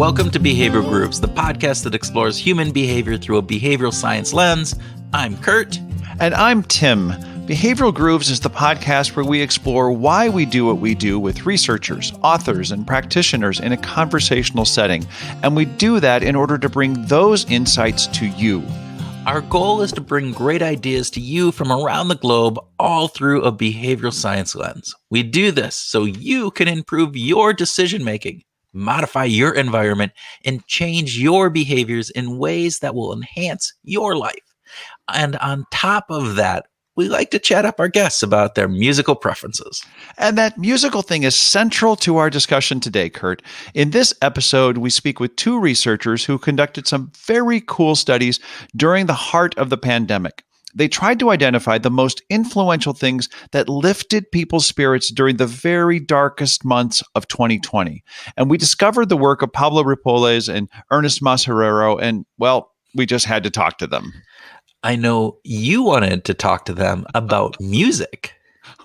Welcome to Behavioral Grooves, the podcast that explores human behavior through a behavioral science lens. I'm Kurt. And I'm Tim. Behavioral Grooves is the podcast where we explore why we do what we do with researchers, authors, and practitioners in a conversational setting. And we do that in order to bring those insights to you. Our goal is to bring great ideas to you from around the globe, all through a behavioral science lens. We do this so you can improve your decision-making, modify your environment, and change your behaviors in ways that will enhance your life. And on top of that, we like to chat up our guests about their musical preferences. And that musical thing is central to our discussion today, Kurt. In this episode, we speak with two researchers who conducted some very cool studies during the heart of the pandemic. They tried to identify the most influential things that lifted people's spirits during the very darkest months of 2020. And we discovered the work of Pablo Ripollés and Ernest Herrero, and, well, we just had to talk to them. I know you wanted to talk to them about music.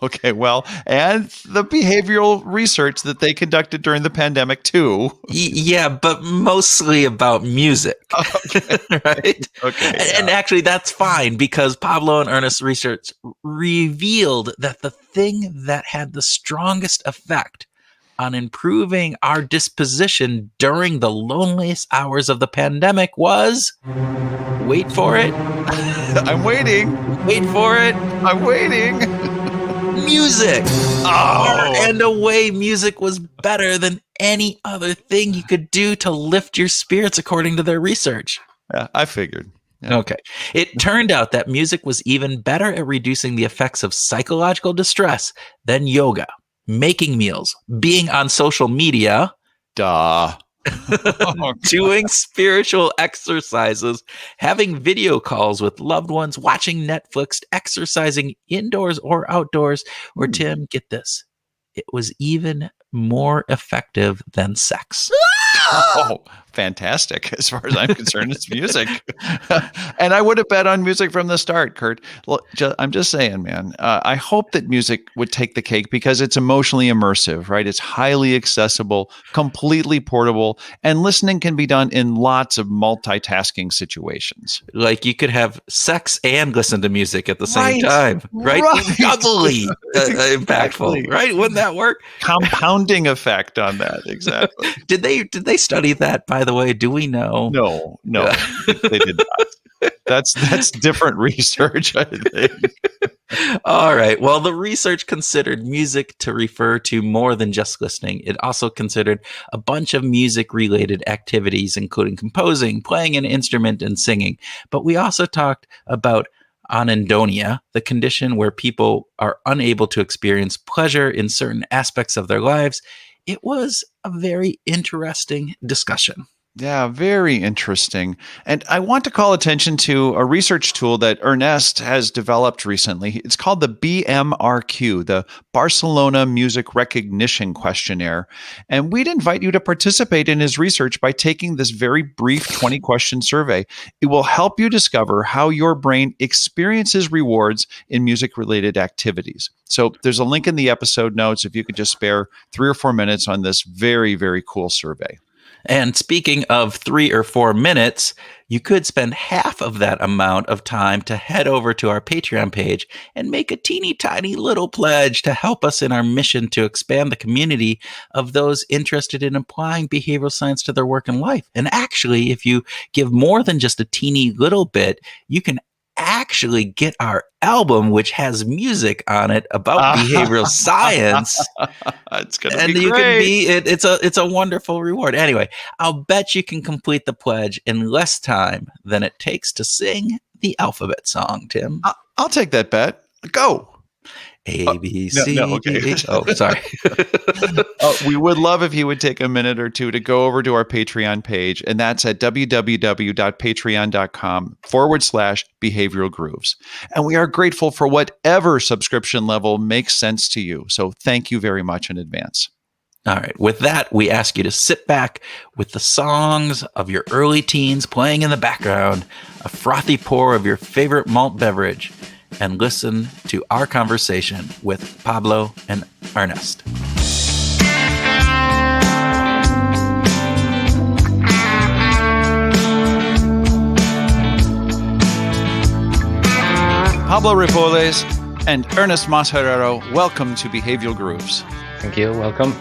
Okay, well, and the behavioral research that they conducted during the pandemic, too. Yeah, but mostly about music, Okay. right? Okay. And actually, that's fine because Pablo and Ernest's research revealed that the thing that had the strongest effect on improving our disposition during the loneliest hours of the pandemic was, wait for it. I'm waiting. Wait for it. I'm waiting. Music. Oh. And away, music was better than any other thing you could do to lift your spirits, according to their research. Yeah, I figured. Yeah. Okay. It turned out that music was even better at reducing the effects of psychological distress than yoga, making meals, being on social media, Duh. doing spiritual exercises, having video calls with loved ones, watching Netflix, exercising indoors or outdoors, or Tim, get this, it was even more effective than sex. Oh, fantastic. As far as I'm concerned, it's music. And I would have bet on music from the start, Kurt. Look, I'm just saying, man, I hope that music would take the cake because it's emotionally immersive, right? It's highly accessible, completely portable, and listening can be done in lots of multitasking situations. Like you could have sex and listen to music at the same Right. time, right? Right. Doubly impactful, right? Wouldn't that work? Compounding effect on that, exactly. Did they study that, by the way? Do we know? No, they did not. That's different research, I think. All right. Well, the research considered music to refer to more than just listening. It also considered a bunch of music-related activities, including composing, playing an instrument, and singing. But we also talked about anhedonia, the condition where people are unable to experience pleasure in certain aspects of their lives. It was a very interesting discussion. Yeah, very interesting. And I want to call attention to a research tool that Ernest has developed recently. It's called the BMRQ, the Barcelona Music Recognition Questionnaire. And we'd invite you to participate in his research by taking this very brief 20-question survey. It will help you discover how your brain experiences rewards in music-related activities. So there's a link in the episode notes if you could just spare 3 or 4 minutes on this very, very cool survey. And speaking of 3 or 4 minutes, you could spend half of that amount of time to head over to our Patreon page and make a teeny tiny little pledge to help us in our mission to expand the community of those interested in applying behavioral science to their work and life. And actually, if you give more than just a teeny little bit, you can actually get our album, which has music on it about behavioral science. It's gonna and be you great. can be it's a wonderful reward. Anyway, I'll bet you can complete the pledge in less time than it takes to sing the alphabet song, Tim. I'll take that bet. Go. A, B, C, okay. D, H. Oh, sorry. We would love if you would take a minute or two to go over to our Patreon page, and that's at www.patreon.com/behavioral grooves. And we are grateful for whatever subscription level makes sense to you. So thank you very much in advance. All right. With that, we ask you to sit back with the songs of your early teens playing in the background, a frothy pour of your favorite malt beverage, and listen to our conversation with Pablo and Ernest. Pablo Ripollés and Ernest Mas Herrero, welcome to Behavioral Grooves. Thank you. Welcome.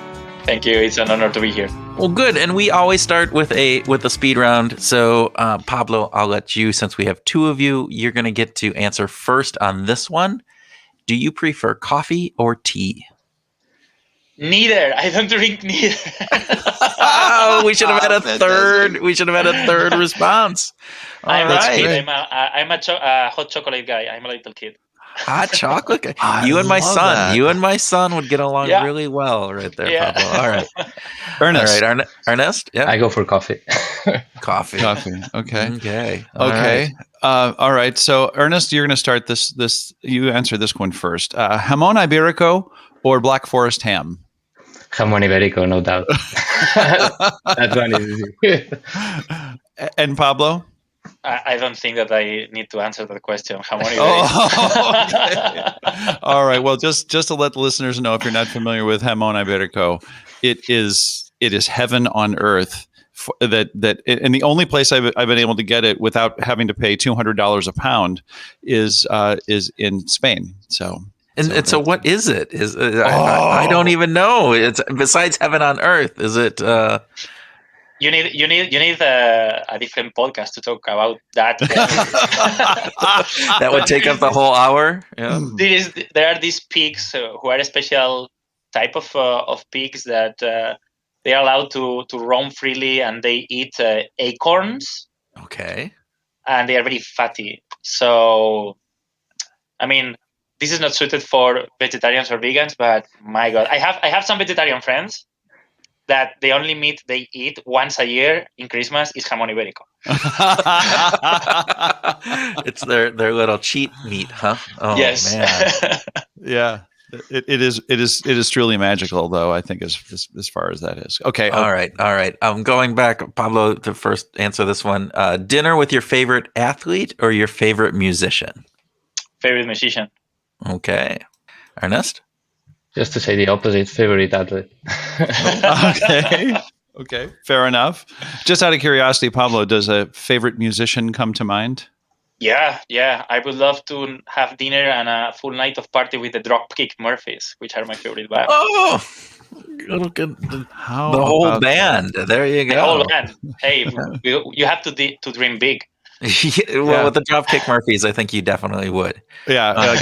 Thank you. It's an honor to be here. Well, good. And we always start with a speed round. So, Pablo, I'll let you, since we have two of you, you're going to get to answer first on this one. Do you prefer coffee or tea? Neither. I don't drink neither. Oh, we should have had a third. We should have had a third response. I'm right. a hot chocolate guy. I'm a little kid. Hot chocolate. You and my son. You and my son would get along really well, right there, Pablo. All right, Ernest. All right, Ernest. Yeah, I go for coffee. Coffee. Okay. Okay. All right. So, Ernest, you're going to start this. You answer this one first. Jamón ibérico or Black Forest ham? Jamón ibérico, no doubt. That one is easy. And Pablo? I don't think that I need to answer that question. Jamón ibérico. Okay. All right. Well, just to let the listeners know, if you're not familiar with Jamón ibérico, it is heaven on earth. And the only place I've been able to get it without having to pay $200 a pound is in Spain. So what is it? I don't even know. It's besides heaven on earth. Is it? You need a different podcast to talk about that. That would take up the whole hour. Yeah. There are these pigs who are a special type of pigs that they are allowed to roam freely, and they eat acorns. Okay. And they are very fatty. So, I mean, this is not suited for vegetarians or vegans, but my God, I have some vegetarian friends that the only meat they eat once a year in Christmas is jamón ibérico. It's their little cheat meat, huh? Oh, yes. Man. Yeah. It is truly magical, though, I think, as far as that is. Okay. All right. I'm going back, Pablo, to first answer this one. Dinner with your favorite athlete or your favorite musician? Favorite musician. Okay. Ernest? Just to say the opposite, favorite athlete. Okay. Fair enough. Just out of curiosity, Pablo, does a favorite musician come to mind? Yeah. I would love to have dinner and a full night of party with the Dropkick Murphys, which are my favorite band. Oh, look at the whole band. There you go. The whole band. Hey, you have to dream big. Well, with the Dropkick Murphys, I think you definitely would. Yeah,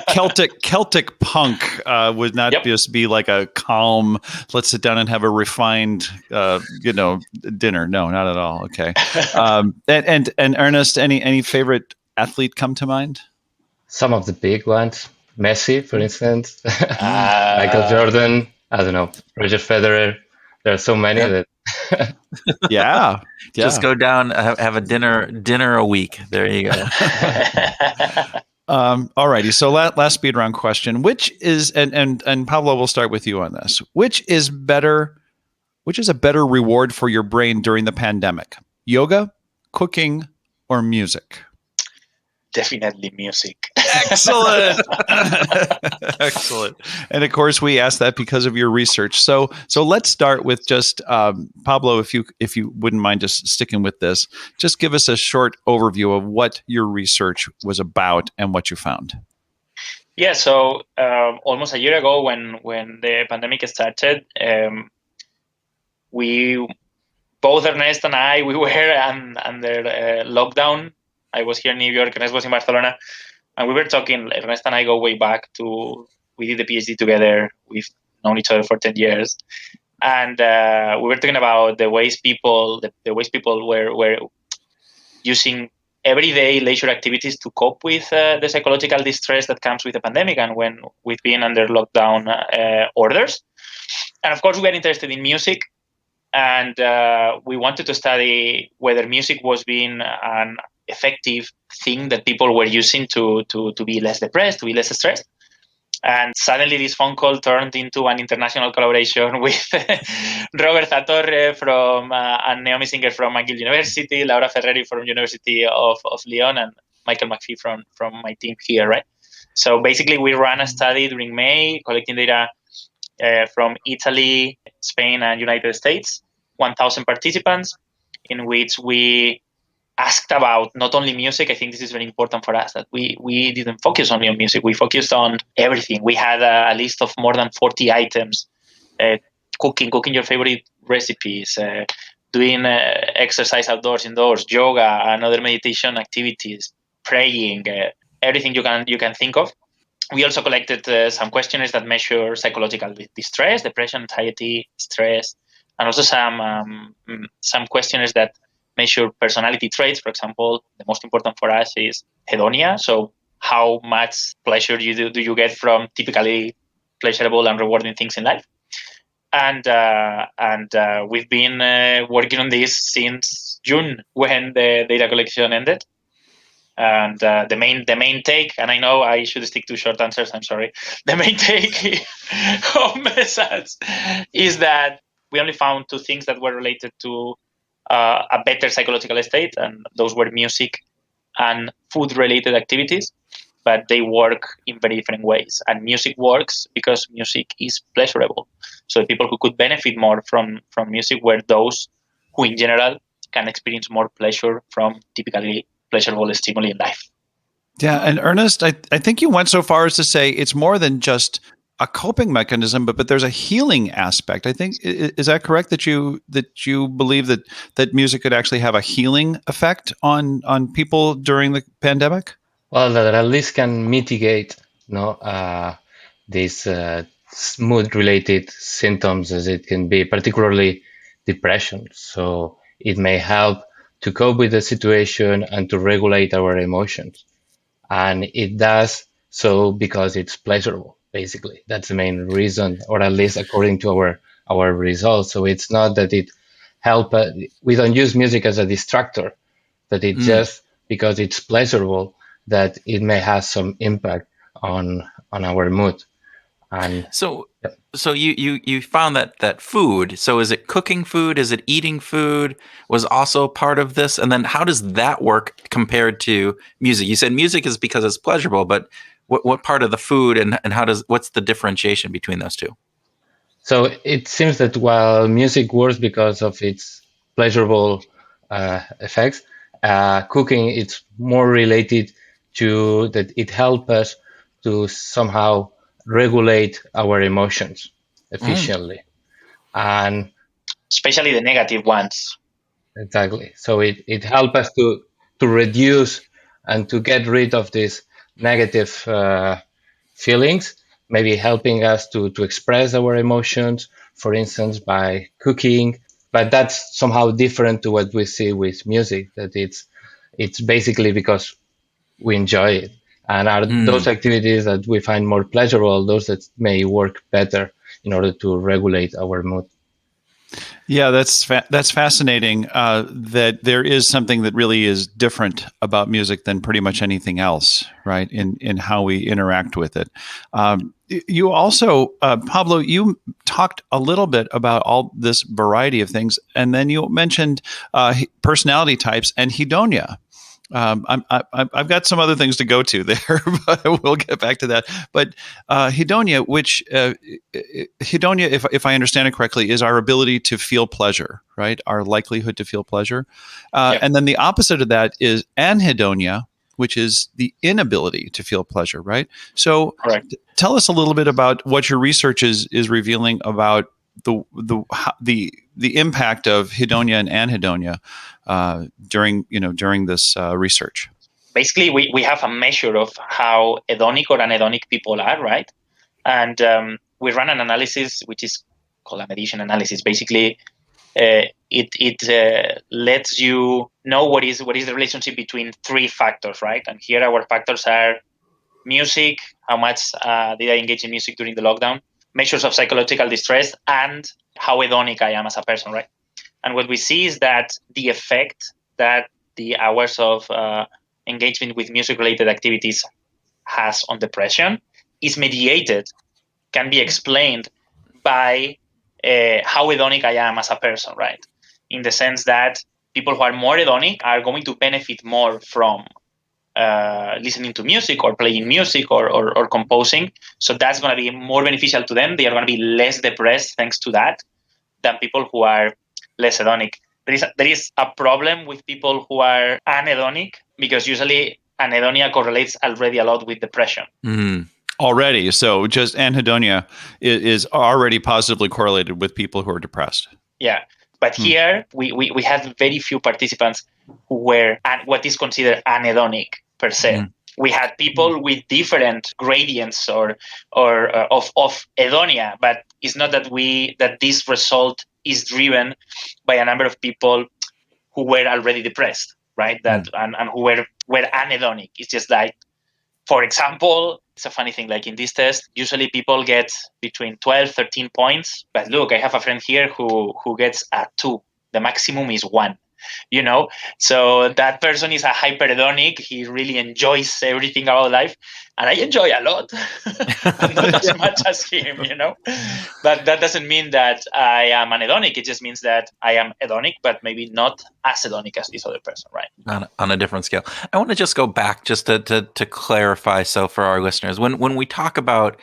Celtic punk would not just be like a calm, let's sit down and have a refined, dinner. No, not at all. Okay. And Ernest, any favorite athlete come to mind? Some of the big ones, Messi, for instance, Michael Jordan. I don't know, Roger Federer. There are so many that. Yeah. Just go down, have a dinner a week. There you go. All righty. So last speed round question, which is, and Pablo, we'll start with you on this. Which is a better reward for your brain during the pandemic? Yoga, cooking, or music? Definitely music. Excellent. Excellent. And of course, we asked that because of your research. So let's start with just Pablo, if you wouldn't mind just sticking with this, just give us a short overview of what your research was about and what you found. Yeah. So almost a year ago, when the pandemic started, we both Ernest and I we were under lockdown. I was here in New York, Ernest was in Barcelona, and we were talking. Ernest and I go way back we did the PhD together. We've known each other for 10 years. And we were talking about the ways people were using everyday leisure activities to cope with the psychological distress that comes with the pandemic and when we've been under lockdown orders. And of course, we were interested in music. And we wanted to study whether music was being an effective thing that people were using to be less depressed, to be less stressed. And suddenly this phone call turned into an international collaboration with Robert Zatorre and Naomi Singer from McGill University, Laura Ferreri from University of Lyon, and Michael McPhee from my team here, right? So basically we ran a study during May, collecting data from Italy, Spain, and United States, 1,000 participants, in which we asked about not only music. I think this is very important for us, that we didn't focus only on music. We focused on everything. We had a list of more than 40 items, cooking your favorite recipes, doing exercise outdoors, indoors, yoga, and other meditation activities, praying, everything you can think of. We also collected some questionnaires that measure psychological distress, depression, anxiety, stress, and also some questionnaires that measure personality traits. For example, the most important for us is hedonia. So how much pleasure do you get from typically pleasurable and rewarding things in life? And we've been working on this since June, when the data collection ended. And the main take, and I know I should stick to short answers, I'm sorry. The main take of message is that we only found two things that were related to a better psychological state, and those were music and food-related activities, but they work in very different ways. And music works because music is pleasurable. So the people who could benefit more from music were those who, in general, can experience more pleasure from typically pleasurable stimuli in life. Yeah, and Ernest, I think you went so far as to say it's more than just a coping mechanism, but there's a healing aspect. I think, is that correct, that you believe that music could actually have a healing effect on people during the pandemic? Well, that at least can mitigate these mood-related symptoms, as it can be, particularly depression. So it may help to cope with the situation and to regulate our emotions. And it does so because it's pleasurable, basically. That's the main reason, or at least according to our results. So it's not that it help. We don't use music as a distractor, but it's just because it's pleasurable that it may have some impact on our mood. And so you found that food. So is it cooking food? Is it eating food was also part of this? And then how does that work compared to music? You said music is because it's pleasurable, but what part of the food and what's the differentiation between those two? So it seems that while music works because of its pleasurable effects, cooking it's more related to that it helps us to somehow regulate our emotions efficiently, and especially the negative ones. Exactly. So it helps us to reduce and to get rid of these negative feelings, maybe helping us to express our emotions, for instance, by cooking. But that's somehow different to what we see with music, that it's basically because we enjoy it. And are those activities that we find more pleasurable, those that may work better in order to regulate our mood. Yeah, that's fascinating. That there is something that really is different about music than pretty much anything else, right? In how we interact with it. You also, Pablo, you talked a little bit about all this variety of things, and then you mentioned personality types and hedonia. I've got some other things to go to there, but we'll get back to that. But hedonia, if I understand it correctly, is our ability to feel pleasure, right? Our likelihood to feel pleasure. And then the opposite of that is anhedonia, which is the inability to feel pleasure, right? So tell us a little bit about what your research is revealing about the impact of hedonia and anhedonia during this research. Basically, we have a measure of how hedonic or anhedonic people are, right? And we run an analysis which is called a mediation analysis. Basically, it lets you know what is the relationship between three factors, right? And here our factors are music, how much did I engage in music during the lockdown, measures of psychological distress, and how hedonic I am as a person, right? And what we see is that the effect that the hours of engagement with music-related activities has on depression is mediated, can be explained by how hedonic I am as a person, right? In the sense that people who are more hedonic are going to benefit more from listening to music or playing music or composing. So that's going to be more beneficial to them. They are going to be less depressed thanks to that than people who are less hedonic. there is a problem with people who are anhedonic, because usually anhedonia correlates already a lot with depression. Already. So just anhedonia is already positively correlated with people who are depressed. Yeah. But here we had very few participants who were what is considered anhedonic per se. We had people with different gradients or of hedonia, but it's not that this result is driven by a number of people who were already depressed, right? And who were anhedonic. It's just like, for example, it's a funny thing, like in this test, usually people get between 12, 13 points. But look, I have a friend here who gets a 2. The maximum is 1. So that person is a hyperhedonic. He really enjoys everything about life, and I enjoy a lot, but not as much as him. But that doesn't mean that I am anhedonic. It just means that I am hedonic, but maybe not as hedonic as this other person, right? On a different scale. I want to just go back just to clarify. So for our listeners, when we talk about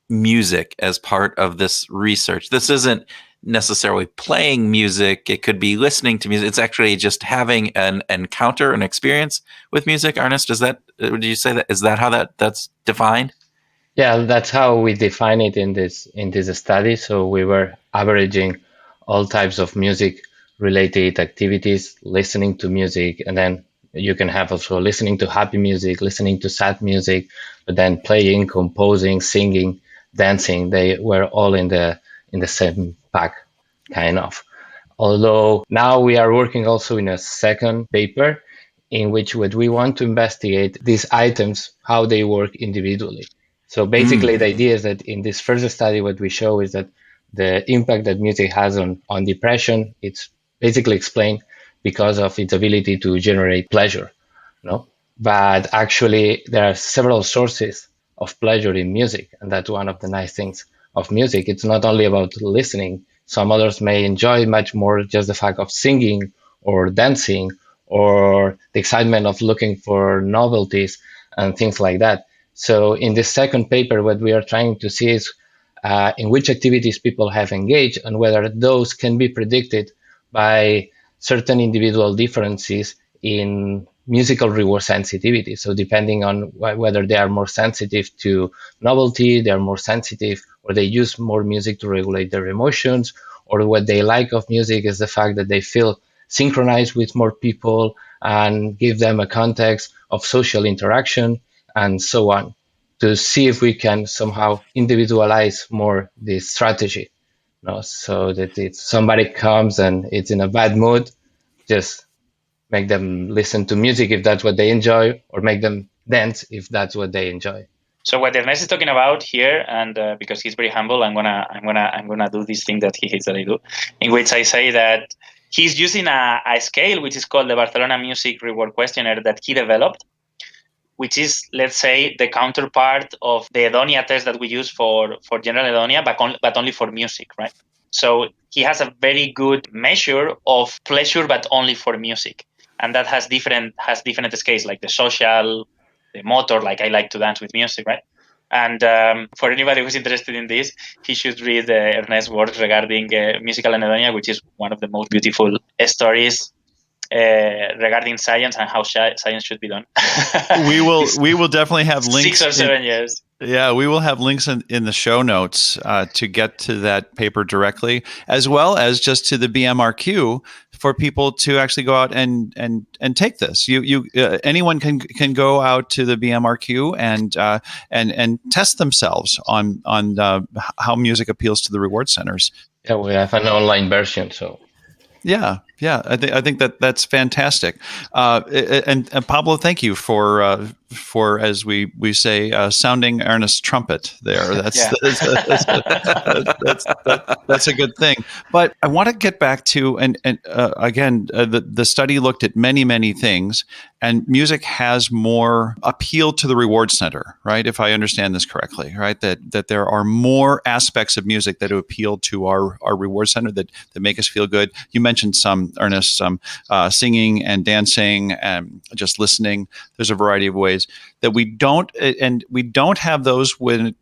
music as part of this research, this isn't necessarily playing music. It could be listening to music. It's actually just having an encounter, an experience with music. Ernest, did you say that? Is that how that's defined? Yeah, that's how we define it in this study. So we were averaging all types of music related activities, listening to music, and then you can have also listening to happy music, listening to sad music, but then playing, composing, singing, dancing. They were all in the same pack, kind of. Although now we are working also in a second paper in which what we want to investigate these items, how they work individually. So basically the idea is that in this first study, what we show is that the impact that music has on depression, it's basically explained because of its ability to generate pleasure. But actually there are several sources of pleasure in music, and that's one of the nice things of music. It's not only about listening. Some others may enjoy much more just the fact of singing or dancing or the excitement of looking for novelties and things like that. So in this second paper, what we are trying to see is in which activities people have engaged and whether those can be predicted by certain individual differences in musical reward sensitivity. So depending on whether they are more sensitive to novelty, they are more sensitive, or they use more music to regulate their emotions, or what they like of music is the fact that they feel synchronized with more people and give them a context of social interaction and so on, to see if we can somehow individualize more this strategy. So that if somebody comes and it's in a bad mood, just make them listen to music if that's what they enjoy, or make them dance if that's what they enjoy. So what Ernest is talking about here, and because he's very humble, I'm gonna do this thing that he hates that I do, in which I say that he's using a scale which is called the Barcelona Music Reward Questionnaire that he developed, which is, let's say, the counterpart of the hedonia test that we use for general hedonia, but only for music, right? So he has a very good measure of pleasure, but only for music. And that has different scales, like the social, the motor, like I like to dance with music, right? And for anybody who's interested in this, he should read Ernest's work regarding musical anhedonia, which is one of the most beautiful stories regarding science and how science should be done. We will definitely have links. 6 or 7 years. Yeah, we will have links in the show notes to get to that paper directly, as well as just to the BMRQ for people to actually go out and take this. Anyone can go out to the BMRQ and test themselves on how music appeals to the reward centers. Yeah, we have an online version, so. Yeah. I think that's fantastic. And Pablo, thank you for as we say, sounding Ernest's trumpet there. That's a good thing. But I want to get back to and again, the study looked at many things, and music has more appeal to the reward center, right? If I understand this correctly, right? That there are more aspects of music that appeal to our reward center that make us feel good. You mentioned some, Ernest, some singing and dancing and just listening. There's a variety of ways that we don't have those when,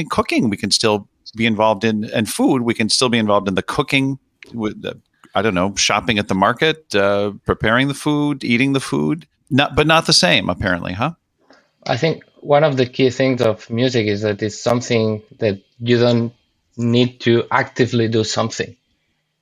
cooking we can still be involved in, and food we can still be involved in the cooking with I don't know, shopping at the market, preparing the food, eating the food. But not the same, apparently, huh? I think one of the key things of music is that it's something that you don't need to actively do something.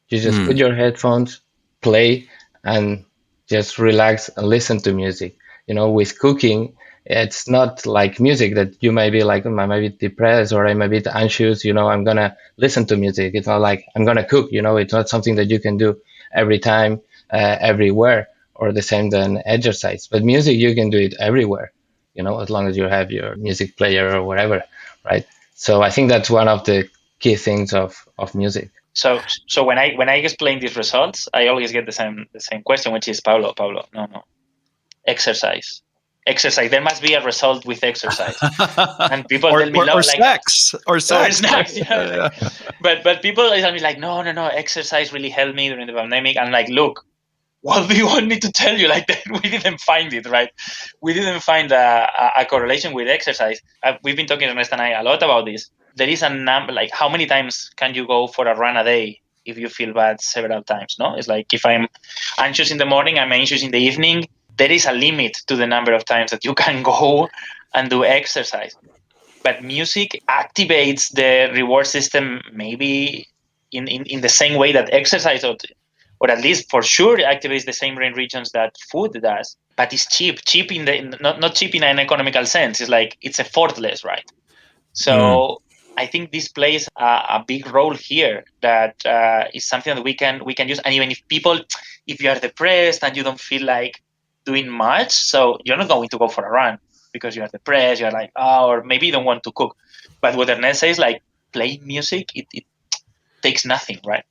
You just put your headphones, play, and just relax and listen to music. With cooking, it's not like music that you may be like, I'm a bit depressed or I'm a bit anxious. I'm going to listen to music. It's not like I'm going to cook. It's not something that you can do every time, everywhere, or the same than exercise. But music, you can do it everywhere, as long as you have your music player or whatever, right? So I think that's one of the key things of music. So when I explain these results, I always get the same question, which is Pablo, no, exercise. There must be a result with exercise, and people tell me or sex. Or snacks. But people tell me like, no, exercise really helped me during the pandemic. And like, look, what do you want me to tell you? Like, we didn't find it, right? We didn't find a correlation with exercise. We've been talking, Ernest and I, a lot about this. There is a number, like how many times can you go for a run a day if you feel bad several times? No, it's like if I'm anxious in the morning, I'm anxious in the evening. There is a limit to the number of times that you can go and do exercise. But music activates the reward system maybe in the same way that exercise, or at least for sure activates the same brain regions that food does. But it's cheap not cheap in an economical sense. It's like it's effortless, right? So I think this plays a big role here. That is something that we can use. And even if you are depressed and you don't feel like doing much, so you're not going to go for a run because you are depressed. You're like, or maybe you don't want to cook. But what Ernest says, like playing music, it takes nothing, right?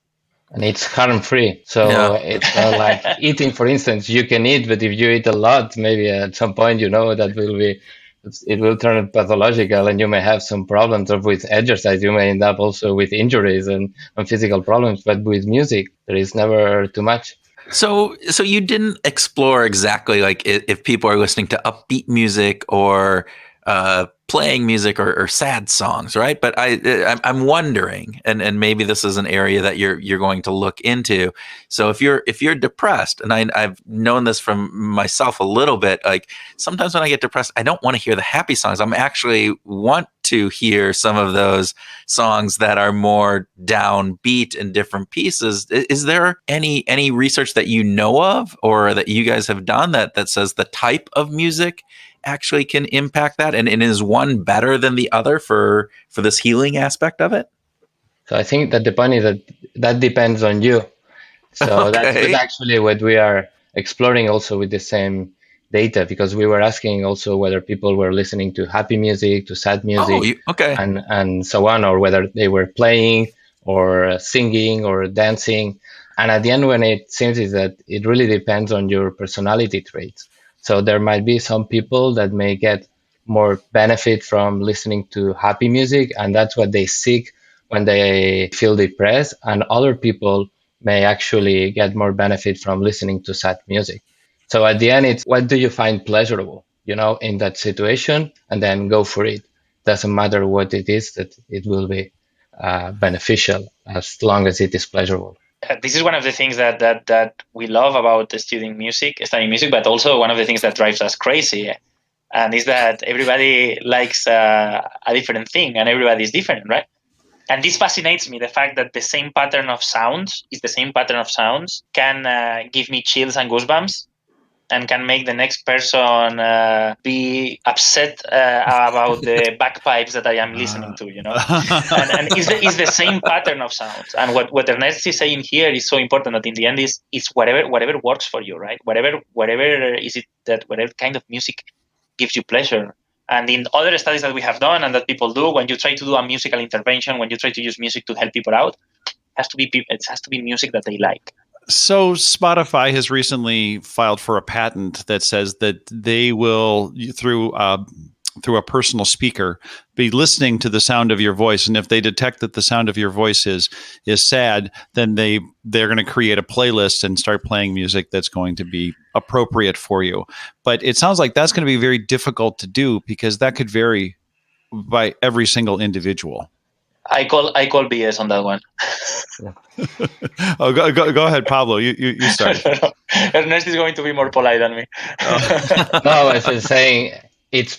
And it's harm-free. So it's not like eating, for instance. You can eat, but if you eat a lot, maybe at some point, it will turn pathological and you may have some problems. Or with exercise, you may end up also with injuries and physical problems. But with music, there is never too much. So you didn't explore exactly like if people are listening to upbeat music or playing music or sad songs, right? But I'm wondering, and maybe this is an area that you're going to look into. So if you're depressed, and I've known this from myself a little bit, like sometimes when I get depressed, I don't want to hear the happy songs. I'm actually want to hear some of those songs that are more downbeat in different pieces. Is there any research that you know of or that you guys have done that says the type of music actually can impact that, and is one better than the other for this healing aspect of it? So I think that the point is that depends on you. So that's actually what we are exploring also with the same data, because we were asking also whether people were listening to happy music, to sad music, and so on, or whether they were playing or singing or dancing. And at the end, when it seems is that it really depends on your personality traits. So there might be some people that may get more benefit from listening to happy music, and that's what they seek when they feel depressed. And other people may actually get more benefit from listening to sad music. So at the end, it's what do you find pleasurable, in that situation, and then go for it. Doesn't matter what it is, that it will be beneficial as long as it is pleasurable. This is one of the things that we love about studying music, but also one of the things that drives us crazy, and is that everybody likes a different thing, and everybody is different, right? And this fascinates me, the fact that the same pattern of sounds can give me chills and goosebumps, and can make the next person be upset about the bagpipes that I am listening to, and it's the same pattern of sounds. And what Ernest is saying here is so important, that in the end is whatever works for you, right? Whatever is it, that whatever kind of music gives you pleasure. And in other studies that we have done and that people do, when you try to do a musical intervention, when you try to use music to help people out, it has to be music that they like. So Spotify has recently filed for a patent that says that they will, through a personal speaker, be listening to the sound of your voice, and if they detect that the sound of your voice is sad, then they're going to create a playlist and start playing music that's going to be appropriate for you. But it sounds like that's going to be very difficult to do, because that could vary by every single individual. I call BS on that one. Oh, go ahead, Pablo. You start. No. Ernest is going to be more polite than me. No, I was saying it's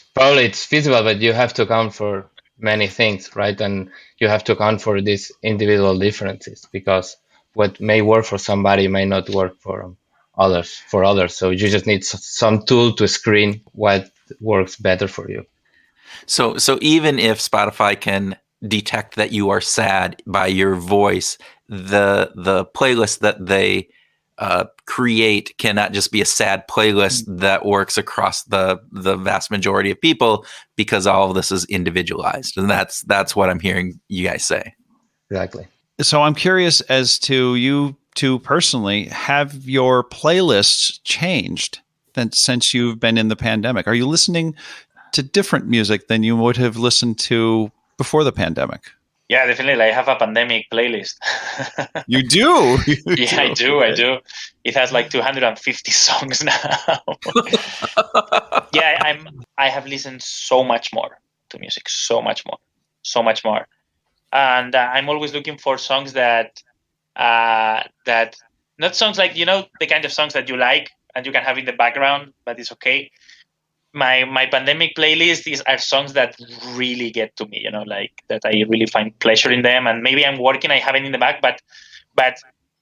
feasible, but you have to account for many things, right? And you have to account for these individual differences because what may work for somebody may not work for others. So you just need some tool to screen what works better for you. So even if Spotify can detect that you are sad by your voice, the playlist that they create cannot just be a sad playlist that works across the vast majority of people, because all of this is individualized, and that's what I'm hearing you guys say. Exactly. So I'm curious as to you two personally, have your playlists changed since you've been in the pandemic? Are you listening to different music than you would have listened to before the pandemic? Yeah, definitely. I have a pandemic playlist. You do? Yeah, I do. I do. It has like 250 songs now. Yeah, I have listened so much more to music, so much more, and I'm always looking for songs that not songs like, the kind of songs that you like and you can have in the background, but it's okay. My pandemic playlist are songs that really get to me, like that I really find pleasure in them. And maybe I'm working, I have it in the back, but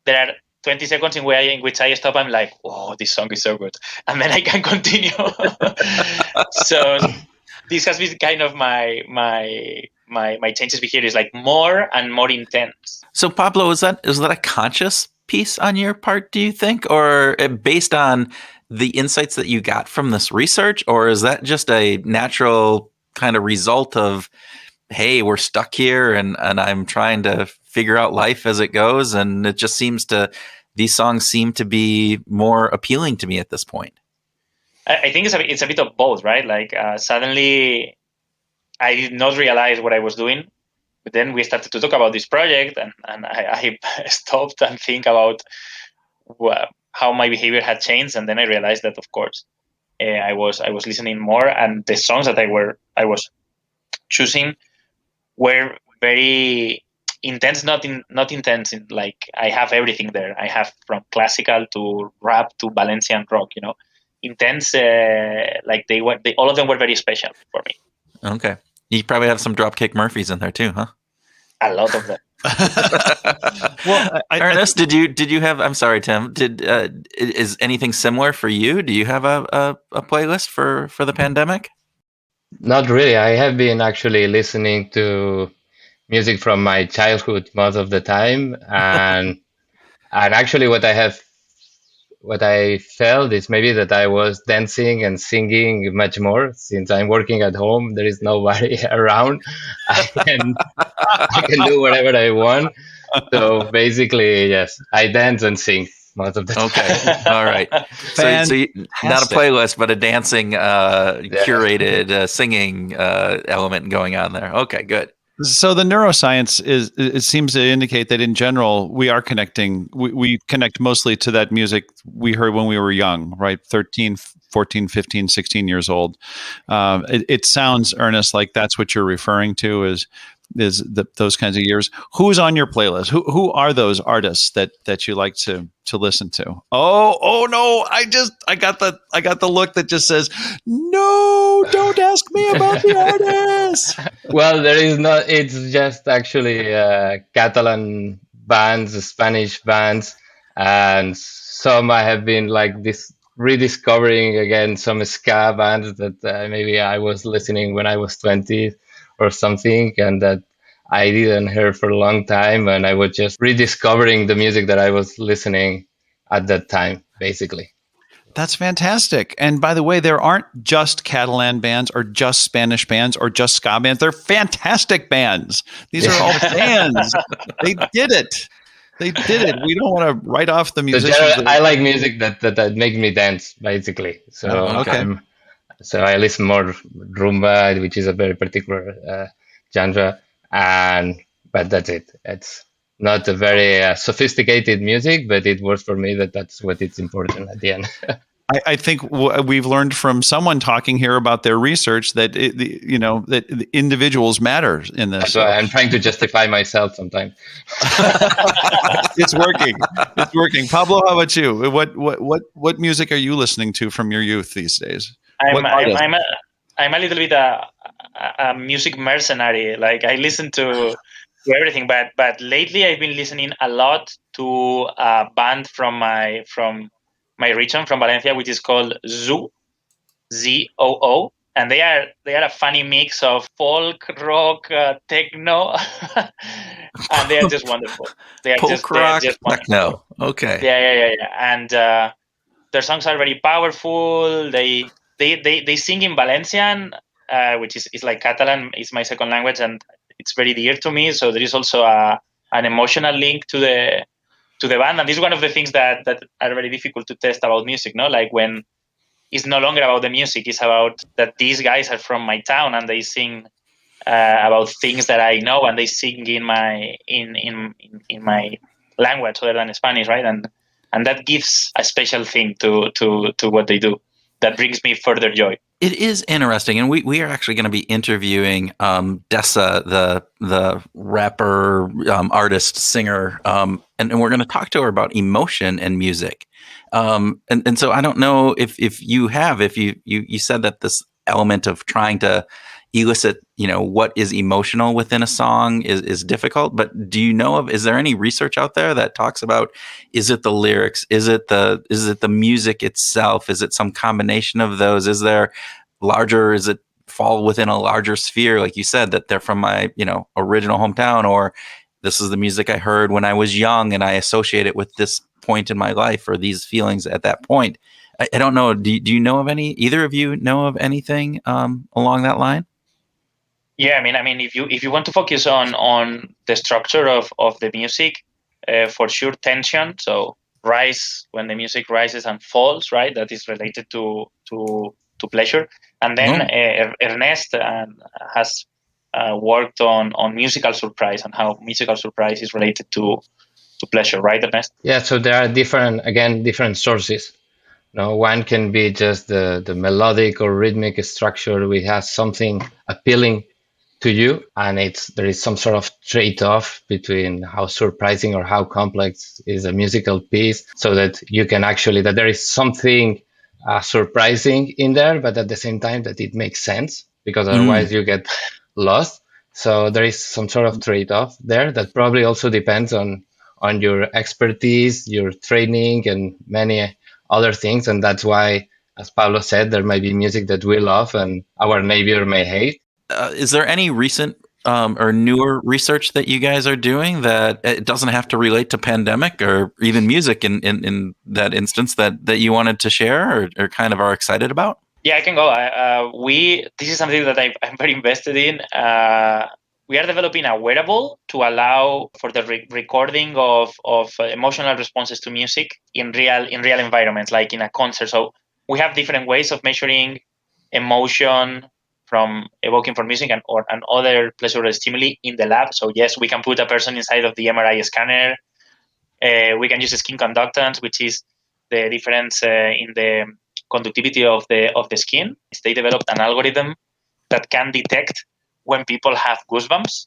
there are 20 seconds in which I stop. I'm like, oh, this song is so good, and then I can continue. So this has been kind of my changes behavior, is like more and more intense. So Pablo, is that a conscious piece on your part, do you think, or based on the insights that you got from this research, or is that just a natural kind of result of, hey, we're stuck here and I'm trying to figure out life as it goes, and it just these songs seem to be more appealing to me at this point? I think it's a bit of both, right? Like suddenly I did not realize what I was doing, but then we started to talk about this project, and I stopped and think about how my behavior had changed, and then I realized that, of course, I was listening more, and the songs that I was choosing were very intense. Not intense in, like, I have everything there. I have from classical to rap to Valencian rock. Intense. Like all of them were very special for me. Okay, you probably have some Dropkick Murphys in there too, huh? A lot of them. Well, Ernest, did you have? I'm sorry, Tim. Is anything similar for you? Do you have a playlist for the pandemic? Not really. I have been actually listening to music from my childhood most of the time, and actually what I felt is maybe that I was dancing and singing much more. Since I'm working at home, there is nobody around. I can do whatever I want. So basically, yes, I dance and sing most of the time. Okay, all right. So not a playlist, but a dancing, curated singing element going on there. Okay, good. So the neuroscience it seems to indicate that in general we are connecting. We connect mostly to that music we heard when we were young, right? 13, 14, 15, 16 years old. It sounds, Ernest, like that's what you're referring to is those kinds of years. Who's on your playlist? Who are those artists that you like to listen to? Oh no! I got the look that just says, no, don't ask me about the artists. Well, there is not. It's just actually Catalan bands, Spanish bands, and some I have been like this rediscovering again some ska bands that maybe I was listening when I was 20 or something, and that I didn't hear for a long time, and I was just rediscovering the music that I was listening at that time, basically. That's fantastic. And by the way, there aren't just Catalan bands or just Spanish bands or just ska bands. They're fantastic bands. These are all bands. They did it. We don't want to write off the musicians. I like music that make me dance, basically. So so I listen more rumba, which is a very particular genre, but that's it. It's not a very sophisticated music, but it works for me. That's what it's important at the end. I think we've learned from someone talking here about their research that that the individuals matter in this. That's why I'm trying to justify myself sometimes. It's working. It's working. Pablo, how about you? What music are you listening to from your youth these days? I'm a little bit a music mercenary. Like I listen to everything, but lately I've been listening a lot to a band from my region, from Valencia, which is called Zoo, ZOO, and they are a funny mix of folk, rock, techno, and they are just wonderful. They are Folk rock, techno. Okay. Yeah. And their songs are very powerful. They sing in Valencian, which is like Catalan. It's my second language, and it's very dear to me. So there is also an emotional link to the band, and this is one of the things that are very difficult to test about music. No, like when it's no longer about the music; it's about that these guys are from my town and they sing about things that I know, and they sing in my in my language other than Spanish, right? And that gives a special thing to what they do. That brings me further joy. It is interesting, and we are actually going to be interviewing Dessa, the rapper, artist, singer, and we're going to talk to her about emotion and music. And so I don't know if you said that this element of trying to elicit, what is emotional within a song is difficult, but do you know is there any research out there that talks about, is it the lyrics? Is it the music itself? Is it some combination of those? Is it fall within a larger sphere? Like you said, that they're from my, original hometown, or this is the music I heard when I was young and I associate it with this point in my life or these feelings at that point. I don't know. Do you know of either of you know of anything along that line? Yeah, I mean, if you want to focus on the structure of the music, for sure, tension. So rise, when the music rises and falls, right? That is related to pleasure. And then Ernest has worked on musical surprise and how musical surprise is related to pleasure, right, Ernest? Yeah, so there are different sources. One can be just the melodic or rhythmic structure. We have something appealing to you, and there is some sort of trade-off between how surprising or how complex is a musical piece, so that you can that there is something surprising in there, but at the same time that it makes sense, because otherwise you get lost. So there is some sort of trade-off there that probably also depends on your expertise, your training, and many other things. And that's why, as Pablo said, there might be music that we love and our neighbor may hate. Is there any recent or newer research that you guys are doing that it doesn't have to relate to pandemic or even music in that instance that you wanted to share or kind of are excited about? Yeah, I can go. This is something that I'm very invested in. We are developing a wearable to allow for the recording of emotional responses to music in real environments, like in a concert. So we have different ways of measuring emotion from evoking for music and other pleasurable stimuli in the lab. So yes, we can put a person inside of the MRI scanner. We can use skin conductance, which is the difference in the conductivity of the skin. They developed an algorithm that can detect when people have goosebumps.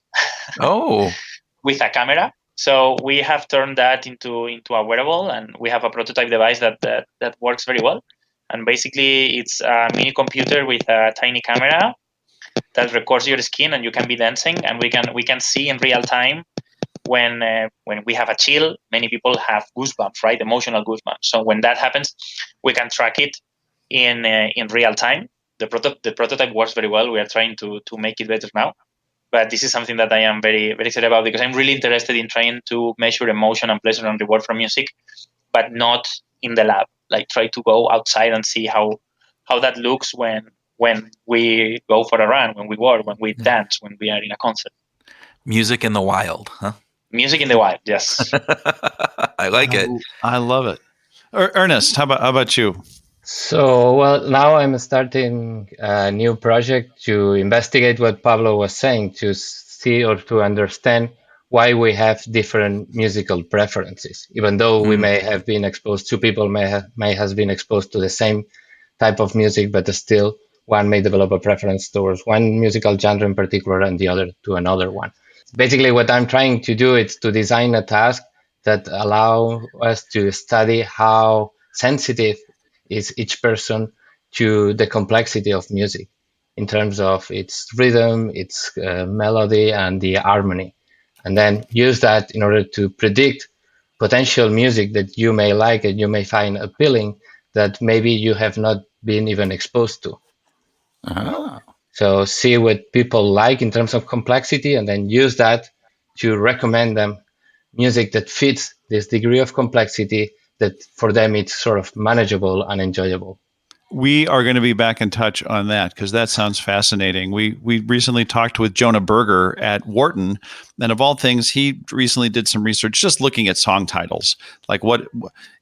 Oh. With a camera. So we have turned that into a wearable, and we have a prototype device that works very well. And basically, it's a mini computer with a tiny camera that records your skin, and you can be dancing, and we can see in real time when we have a chill. Many people have goosebumps, right? Emotional goosebumps. So when that happens, we can track it in real time. The prototype works very well. We are trying to make it better now. But this is something that I am very, very excited about, because I'm really interested in trying to measure emotion and pleasure and reward from music, but not in the lab. Like try to go outside and see how that looks when we go for a run, when we work, when we dance, when we are in a concert. Music in the wild, huh? Music in the wild, yes. I like it. I love it. Ernest, how about you? So, well, now I'm starting a new project to investigate what Pablo was saying, to see or to understand why we have different musical preferences. Even though we may have been exposed, two people may have been exposed to the same type of music, but still one may develop a preference towards one musical genre in particular and the other to another one. Basically, what I'm trying to do is to design a task that allow us to study how sensitive is each person to the complexity of music in terms of its rhythm, its melody, and the harmony. And then use that in order to predict potential music that you may like and you may find appealing that maybe you have not been even exposed to. Oh. So see what people like in terms of complexity and then use that to recommend them music that fits this degree of complexity that for them it's sort of manageable and enjoyable. We are going to be back in touch on that because that sounds fascinating. We recently talked with Jonah Berger at Wharton, and of all things, he recently did some research just looking at song titles. Like, what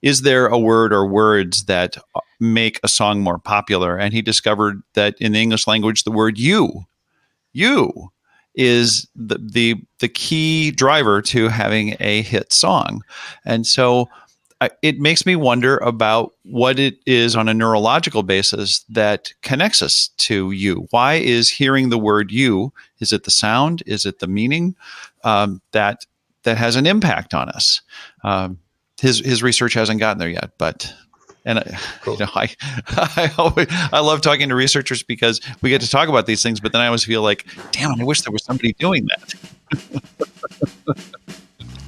is there a word or words that make a song more popular? And he discovered that in the English language, the word "you" is the key driver to having a hit song, and so. It makes me wonder about what it is on a neurological basis that connects us to you. Why is hearing the word "you"? Is it the sound? Is it the meaning that has an impact on us? His research hasn't gotten there yet, but cool. I love talking to researchers because we get to talk about these things. But then I always feel like, damn, I wish there was somebody doing that.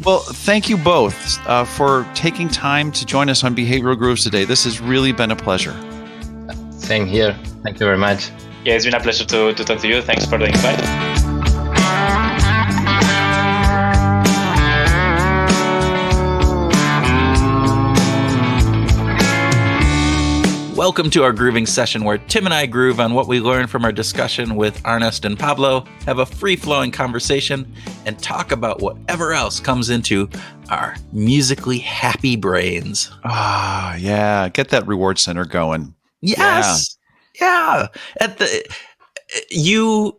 Well, thank you both for taking time to join us on Behavioral Grooves today. This has really been a pleasure. Same here. Thank you very much. Yeah, it's been a pleasure to talk to you. Thanks for the invite. Welcome to our grooving session where Tim and I groove on what we learned from our discussion with Ernest and Pablo, have a free-flowing conversation, and talk about whatever else comes into our musically happy brains. Ah, yeah. Get that reward center going. Yes. Yeah. You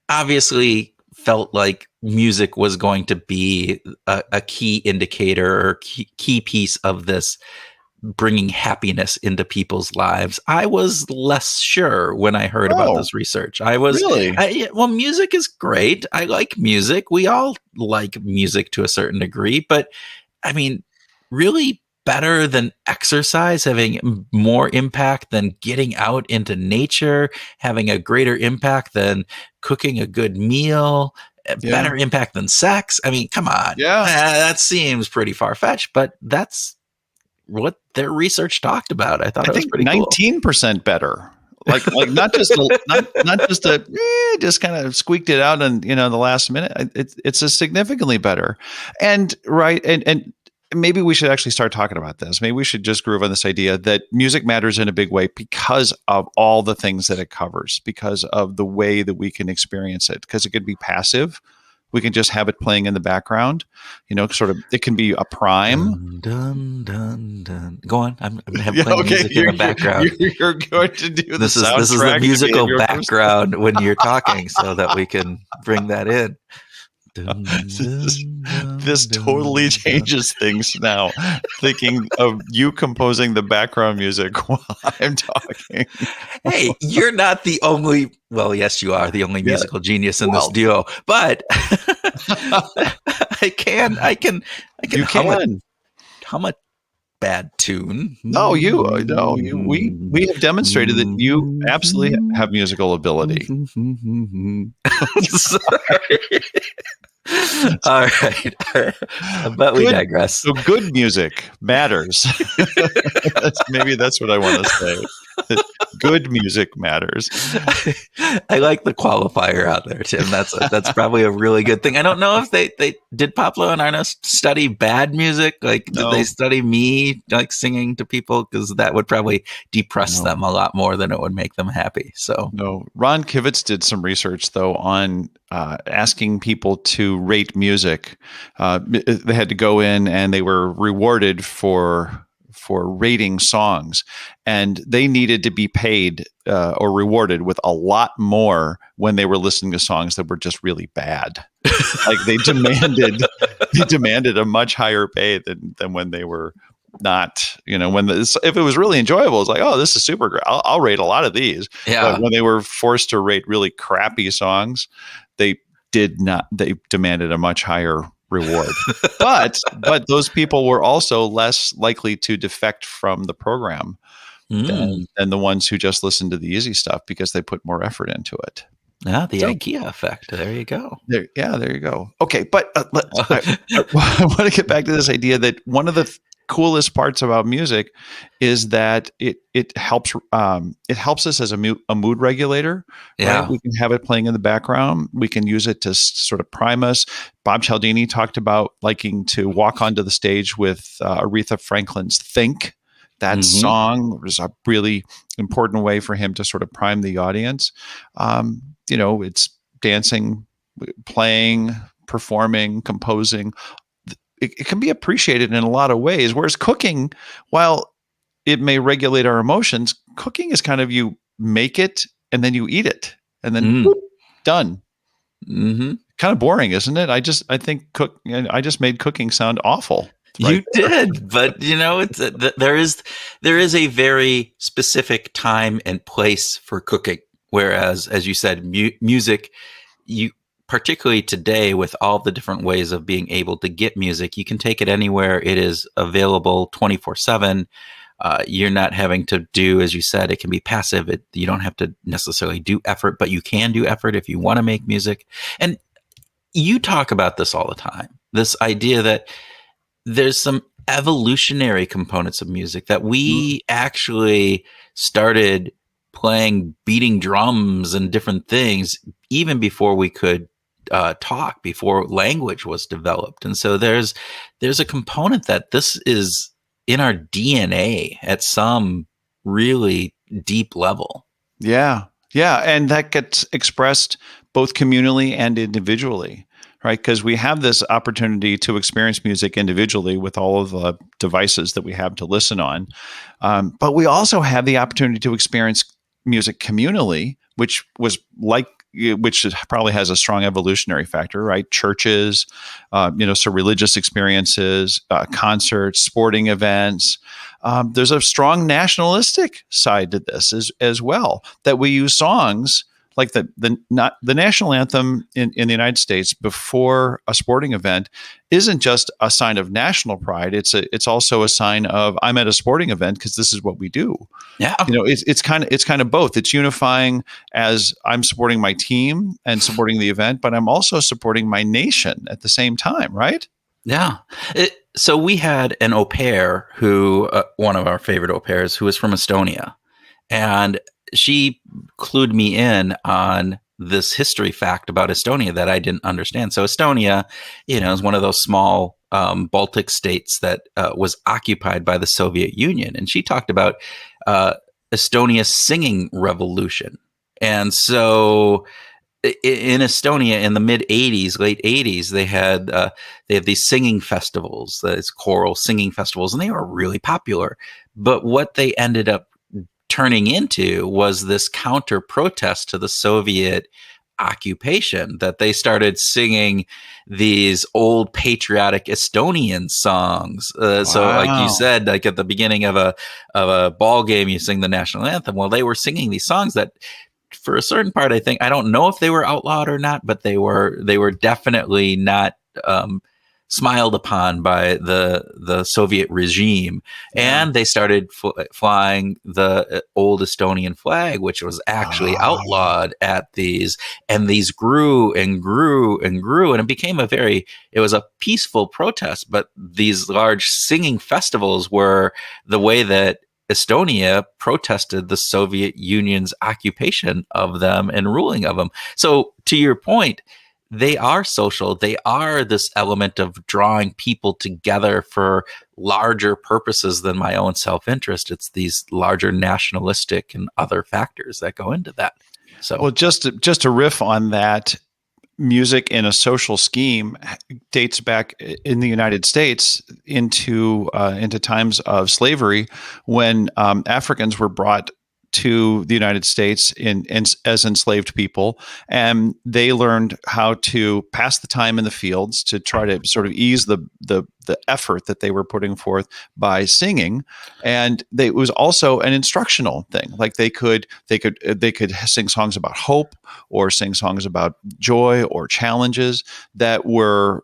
obviously felt like music was going to be a key indicator or key piece of this bringing happiness into people's lives. I was less sure when I heard about this research. I was really well, music is great. I like music. We all like music to a certain degree, but I mean, really better than exercise, having more impact than getting out into nature, having a greater impact than cooking a good meal, better impact than sex. I mean, come on. Yeah. That seems pretty far-fetched, but that's what their research talked about. I thought it was pretty 19% better. Like not just just kind of squeaked it out in the last minute. It's a significantly better. And maybe we should actually start talking about this. Maybe we should just groove on this idea that music matters in a big way because of all the things that it covers, because of the way that we can experience it, because it could be passive. We can just have it playing in the background, sort of, it can be a prime. Dun, dun, dun. Go on. I'm going to have playing music in the background. You're going to do this is the musical background when you're talking so that we can bring that in. This totally changes things now. Thinking of you composing the background music while I'm talking. Hey, you're not the only. Well, yes, you are the only musical genius in this duo. But I can hum a bad tune. No, we have demonstrated that you absolutely have musical ability. Sorry. All right. But we digress. So good music matters. Maybe that's what I want to say. Good music matters. I like the qualifier out there, Tim. That's probably a really good thing. I don't know if they did Pablo and Ernest study bad music. Like, did they study me like singing to people? Because that would probably depress them a lot more than it would make them happy. So no. Ron Kivitz did some research though on asking people to rate music. They had to go in and they were rewarded for for rating songs, and they needed to be paid or rewarded with a lot more when they were listening to songs that were just really bad. Like they demanded a much higher pay than when they were not, if it was really enjoyable, it's like, oh, this is super great. I'll rate a lot of these. Yeah. But when they were forced to rate really crappy songs, they demanded a much higher reward. but those people were also less likely to defect from the program than the ones who just listened to the easy stuff because they put more effort into it. Yeah, the IKEA effect. There you go. There you go. Okay, but I want to get back to this idea that one of the coolest parts about music is that it helps us as a mood regulator. Yeah, right? We can have it playing in the background. We can use it to sort of prime us. Bob Cialdini talked about liking to walk onto the stage with Aretha Franklin's "Think." That song was a really important way for him to sort of prime the audience. It's dancing, playing, performing, composing. It can be appreciated in a lot of ways. Whereas cooking, while it may regulate our emotions, cooking is kind of you make it and then you eat it and then whoop, done. Mm-hmm. Kind of boring, isn't it? I just made cooking sound awful. Right? You did, but there is a very specific time and place for cooking. Whereas, as you said, music, particularly today with all the different ways of being able to get music, you can take it anywhere. It is available 24/7. You're not having to do, as you said, it can be passive. You don't have to necessarily do effort, but you can do effort if you want to make music. And you talk about this all the time, this idea that there's some evolutionary components of music that we actually started playing, beating drums and different things even before we could talk, before language was developed. And so there's a component that this is in our DNA at some really deep level. Yeah. And that gets expressed both communally and individually. Right, because we have this opportunity to experience music individually with all of the devices that we have to listen on, but we also have the opportunity to experience music communally, which probably has a strong evolutionary factor. Right, churches, so religious experiences, concerts, sporting events. There's a strong nationalistic side to this as well, that we use songs. Like the national anthem in the United States before a sporting event isn't just a sign of national pride. It's also a sign of I'm at a sporting event because this is what we do. Yeah, it's kind of both. It's unifying as I'm supporting my team and supporting the event, but I'm also supporting my nation at the same time. Right? Yeah. So we had an au pair who one of our favorite au pairs who was from Estonia, and she clued me in on this history fact about Estonia that I didn't understand. So Estonia, is one of those small Baltic states that was occupied by the Soviet Union. And she talked about Estonia's singing revolution. And so in Estonia in the late 80s, they have these singing festivals, these choral singing festivals, and they were really popular. But what they ended up turning into was this counter protest to the Soviet occupation, that they started singing these old patriotic Estonian songs. Wow. So like you said, like at the beginning of a ball game, you sing the national anthem. Well, they were singing these songs that for a certain part, I don't know if they were outlawed or not, but they were definitely not, smiled upon by the Soviet regime. Yeah. And they started flying the old Estonian flag, which was actually outlawed at these, and these grew and grew and grew. And it became it was a peaceful protest, but these large singing festivals were the way that Estonia protested the Soviet Union's occupation of them and ruling of them. So to your point, they are social. They are this element of drawing people together for larger purposes than my own self-interest. It's these larger nationalistic and other factors that go into that. So, well, just to riff on that, music in a social scheme dates back in the United States into times of slavery, when Africans were brought to the United States as enslaved people, and they learned how to pass the time in the fields to try to sort of ease the effort that they were putting forth by singing. And it was also an instructional thing. Like they could sing songs about hope, or sing songs about joy or challenges that were,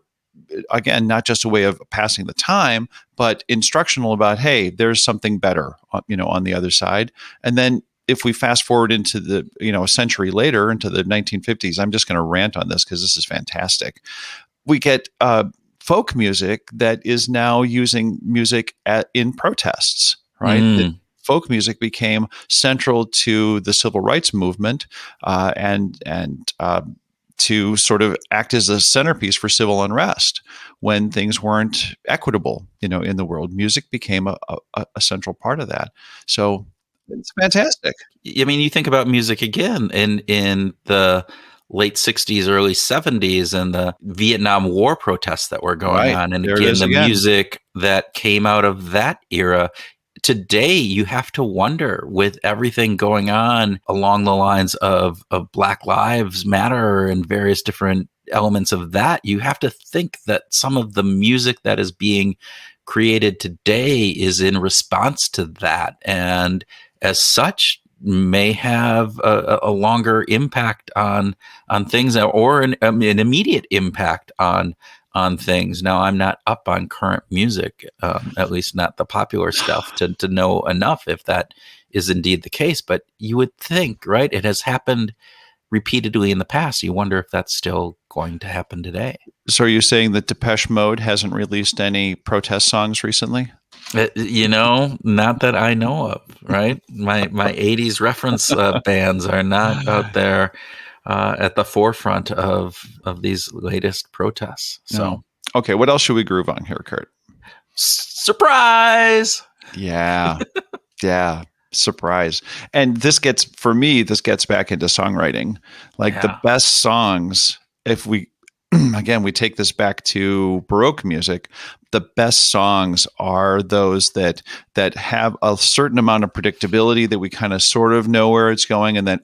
again, not just a way of passing the time, but instructional about, hey, there's something better, on the other side. And then if we fast forward into a century later, into the 1950s, I'm just going to rant on this because this is fantastic. We get folk music that is now using music in protests, right? Folk music became central to the civil rights movement, and to sort of act as a centerpiece for civil unrest when things weren't equitable, in the world. Music became a central part of that. So it's fantastic. I mean, you think about music again in the late 60s, early 70s, and the Vietnam War protests that were going on. And again, the music that came out of that era. Today, you have to wonder, with everything going on along the lines of Black Lives Matter and various different elements of that, you have to think that some of the music that is being created today is in response to that, and as such may have a longer impact on things, or an immediate impact on things. Now, I'm not up on current music, at least not the popular stuff, to know enough if that is indeed the case. But you would think, right? It has happened repeatedly in the past. You wonder if that's still going to happen today. So are you saying that Depeche Mode hasn't released any protest songs recently? Not that I know of, right? My 80s reference bands are not out there at the forefront of these latest protests. So, no. Okay, what else should we groove on here, Kurt? Surprise! Yeah, yeah, surprise. And this gets back into songwriting. Like the best songs, if we again, we take this back to Baroque music, the best songs are those that have a certain amount of predictability, that we kind of sort of know where it's going, and then,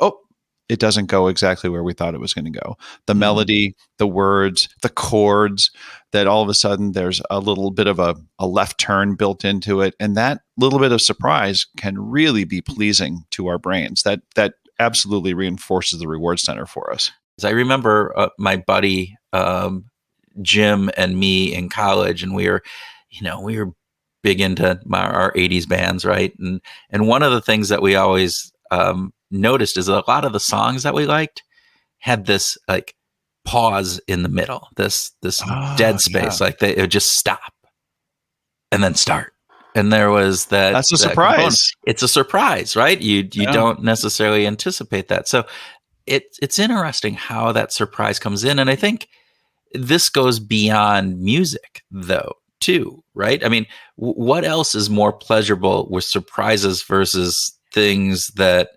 it doesn't go exactly where we thought it was going to go. The melody, the words, the chords, that all of a sudden there's a little bit of a left turn built into it. And that little bit of surprise can really be pleasing to our brains. That absolutely reinforces the reward center for us. I remember my buddy Jim and me in college, and we were big into our 80s bands, right? And one of the things that we always noticed is that a lot of the songs that we liked had this like pause in the middle, this dead space, like it would just stop and then start. And there was that's a surprise. Component. It's a surprise, right? You don't necessarily anticipate that. So it's interesting how that surprise comes in. And I think this goes beyond music, though, too, right? I mean, what else is more pleasurable with surprises versus things that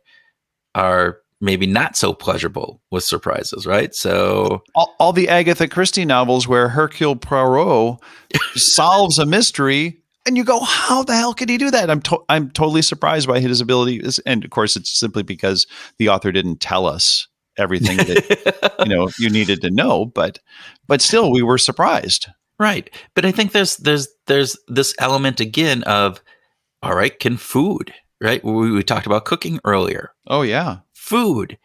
are maybe not so pleasurable with surprises, right? So all the Agatha Christie novels where Hercule Poirot solves a mystery, and you go, how the hell could he do that? I'm totally surprised by his ability. And of course, it's simply because the author didn't tell us everything that you needed to know. But still, we were surprised, right? But I think there's this element again of, all right, can food, right? We talked about cooking earlier. Oh yeah, food.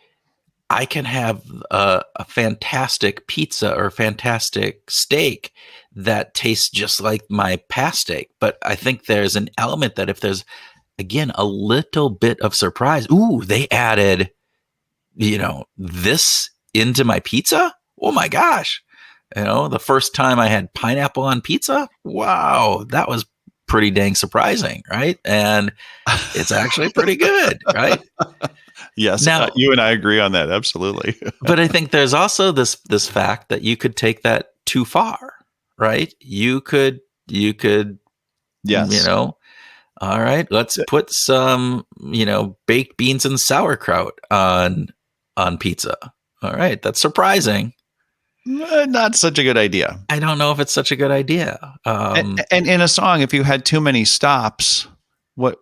I can have a fantastic pizza or fantastic steak that tastes just like my past steak. But I think there's an element that if there's, again, a little bit of surprise, they added, this into my pizza? Oh my gosh. The first time I had pineapple on pizza, wow, that was pretty dang surprising, right? And it's actually pretty good, right? Yes, now, you and I agree on that, absolutely. But I think there's also this fact that you could take that too far, right? You could, yes. All right, let's put some, baked beans and sauerkraut on pizza. All right, that's surprising. Not such a good idea. I don't know if it's such a good idea. And in a song, if you had too many stops, what?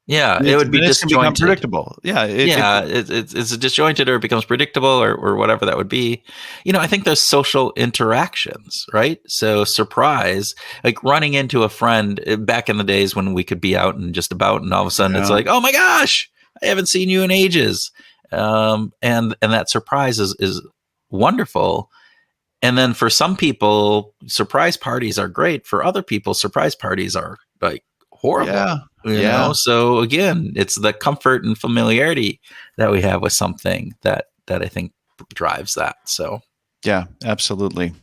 Yeah, it would be It can become disjointed. predictable. Yeah, it's disjointed, or it becomes predictable, or whatever that would be. I think there's social interactions, right? So surprise, like running into a friend back in the days when we could be out and just about, and all of a sudden it's like, oh my gosh, I haven't seen you in ages, and that surprise is wonderful. And then for some people, surprise parties are great. For other people, surprise parties are like horrible. Yeah. You know? So again, it's the comfort and familiarity that we have with something that I think drives that. So yeah, absolutely.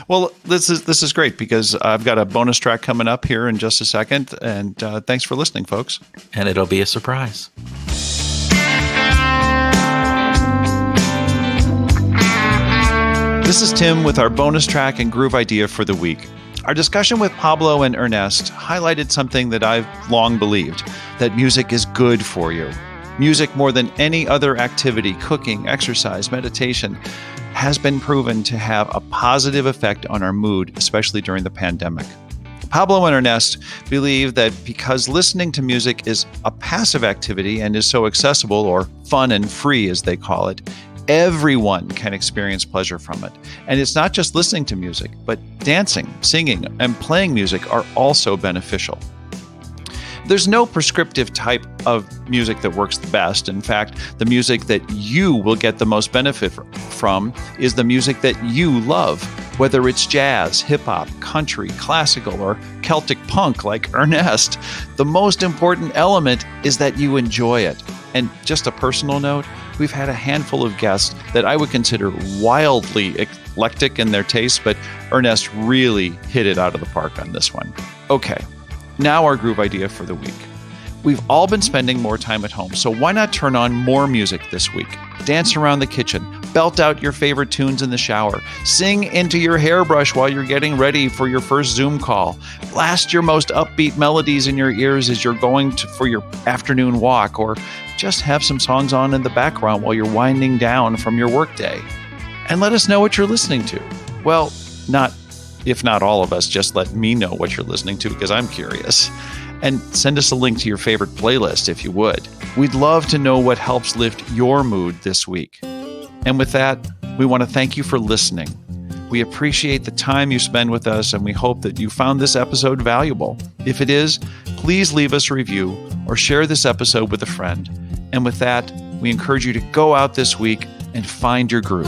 Well, this is great because I've got a bonus track coming up here in just a second. And thanks for listening, folks. And it'll be a surprise. This is Tim with our bonus track and groove idea for the week. Our discussion with Pablo and Ernest highlighted something that I've long believed, that music is good for you. Music, more than any other activity, cooking, exercise, meditation, has been proven to have a positive effect on our mood, especially during the pandemic. Pablo and Ernest believe that because listening to music is a passive activity and is so accessible, or fun and free as they call it, everyone can experience pleasure from it. And it's not just listening to music, but dancing, singing, and playing music are also beneficial. There's no prescriptive type of music that works the best. In fact, the music that you will get the most benefit from is the music that you love, whether it's jazz, hip-hop, country, classical, or Celtic punk like Ernest. The most important element is that you enjoy it. And just a personal note, we've had a handful of guests that I would consider wildly eclectic in their tastes, but Ernest really hit it out of the park on this one. Okay, now our groove idea for the week. We've all been spending more time at home, so why not turn on more music this week? Dance around the kitchen, belt out your favorite tunes in the shower, sing into your hairbrush while you're getting ready for your first Zoom call, blast your most upbeat melodies in your ears as you're going for your afternoon walk, or just have some songs on in the background while you're winding down from your workday. And let us know what you're listening to. Well, if not all of us, just let me know what you're listening to because I'm curious. And send us a link to your favorite playlist if you would. We'd love to know what helps lift your mood this week. And with that, we want to thank you for listening. We appreciate the time you spend with us, and we hope that you found this episode valuable. If it is, please leave us a review or share this episode with a friend. And with that, we encourage you to go out this week and find your groove.